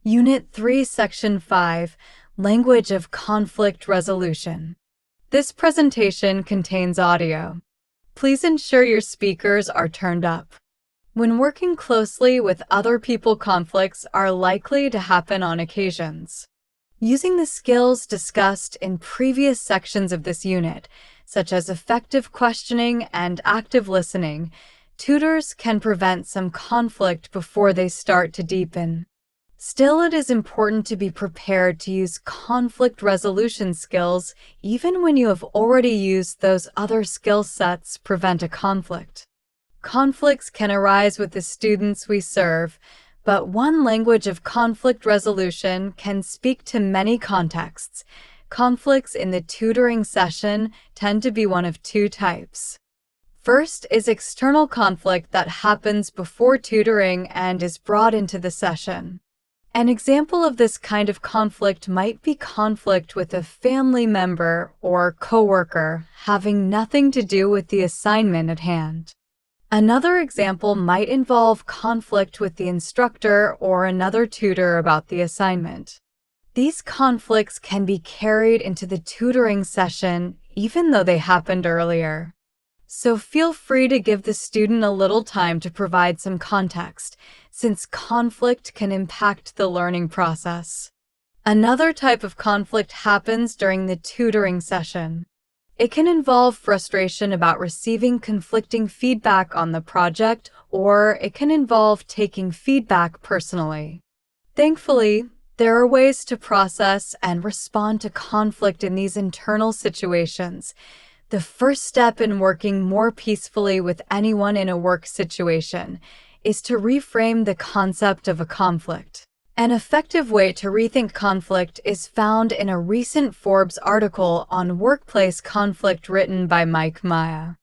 Unit 3, Section 5, Language of Conflict Resolution. This presentation contains audio. Please ensure your speakers are turned up. When working closely with other people, conflicts are likely to happen on occasions. Using the skills discussed in previous sections of this unit, such as effective questioning and active listening, tutors can prevent some conflict before they start to deepen. Still, it is important to be prepared to use conflict resolution skills even when you have already used those other skill sets to prevent a conflict. Conflicts can arise with the students we serve, but one language of conflict resolution can speak to many contexts. Conflicts in the tutoring session tend to be one of two types. First is external conflict that happens before tutoring and is brought into the session. An example of this kind of conflict might be conflict with a family member or coworker having nothing to do with the assignment at hand. Another example might involve conflict with the instructor or another tutor about the assignment. These conflicts can be carried into the tutoring session even though they happened earlier. So feel free to give the student a little time to provide some context, since conflict can impact the learning process. Another type of conflict happens during the tutoring session. It can involve frustration about receiving conflicting feedback on the project, or it can involve taking feedback personally. Thankfully, there are ways to process and respond to conflict in these internal situations. The first step in working more peacefully with anyone in a work situation is to reframe the concept of a conflict. An effective way to rethink conflict is found in a recent Forbes article on workplace conflict written by Mike Maya.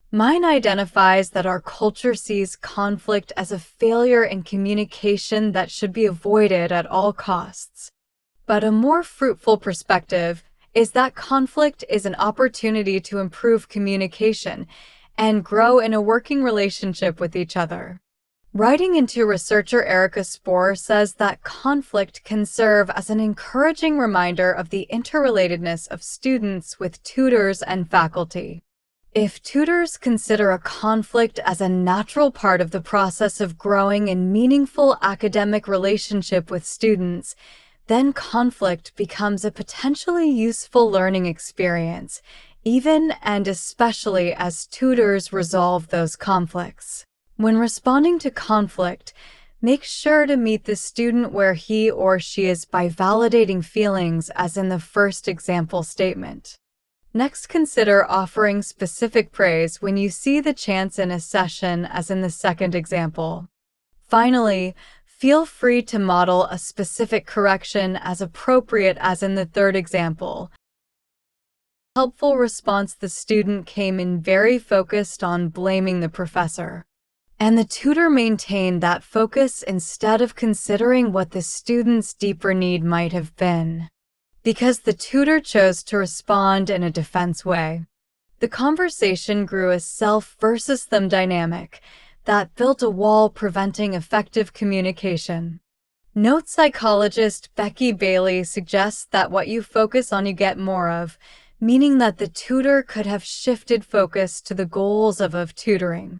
Mine identifies that our culture sees conflict as a failure in communication that should be avoided at all costs. But a more fruitful perspective is that conflict is an opportunity to improve communication and grow in a working relationship with each other. Writing into researcher Erica Spohr says that conflict can serve as an encouraging reminder of the interrelatedness of students with tutors and faculty. If tutors consider a conflict as a natural part of the process of growing in meaningful academic relationship with students, then conflict becomes a potentially useful learning experience, even and especially as tutors resolve those conflicts. When responding to conflict, make sure to meet the student where he or she is by validating feelings, as in the first example statement. Next, consider offering specific praise when you see the chance in a session, as in the second example. Finally, feel free to model a specific correction as appropriate, as in the third example. Helpful response: the student came in very focused on blaming the professor, and the tutor maintained that focus instead of considering what the student's deeper need might have been, because the tutor chose to respond in a defense way. The conversation grew a self versus them dynamic that built a wall preventing effective communication. Note psychologist Becky Bailey suggests that what you focus on you get more of, meaning that the tutor could have shifted focus to the goals of tutoring.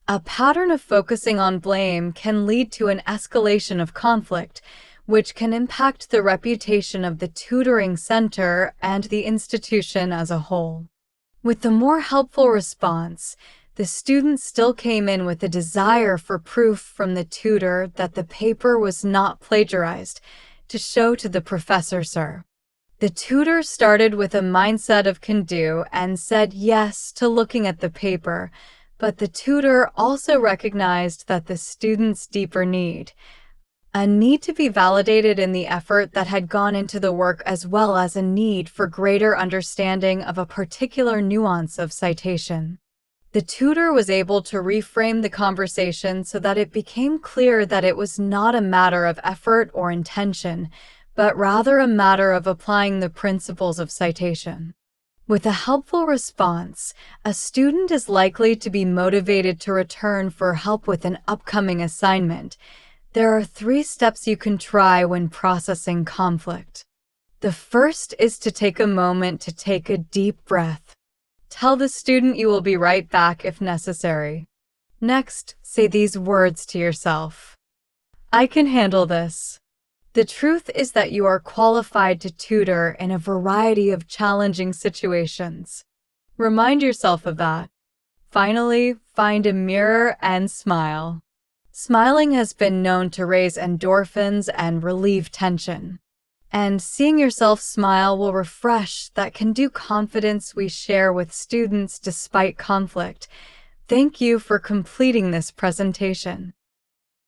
A pattern of focusing on blame can lead to an escalation of conflict, which can impact the reputation of the tutoring center and the institution as a whole. With the more helpful response, the student still came in with a desire for proof from the tutor that the paper was not plagiarized to show to the professor, sir. The tutor started with a mindset of can do and said yes to looking at the paper, but the tutor also recognized that the student's deeper need, a need to be validated in the effort that had gone into the work, as well as a need for greater understanding of a particular nuance of citation. The tutor was able to reframe the conversation so that it became clear that it was not a matter of effort or intention, but rather a matter of applying the principles of citation. With a helpful response, a student is likely to be motivated to return for help with an upcoming assignment. There are 3 steps you can try when processing conflict. The first is to take a moment to take a deep breath. Tell the student you will be right back if necessary. Next, say these words to yourself. I can handle this. The truth is that you are qualified to tutor in a variety of challenging situations. Remind yourself of that. Finally, find a mirror and smile. Smiling has been known to raise endorphins and relieve tension. And seeing yourself smile will refresh that can-do confidence we share with students despite conflict. Thank you for completing this presentation.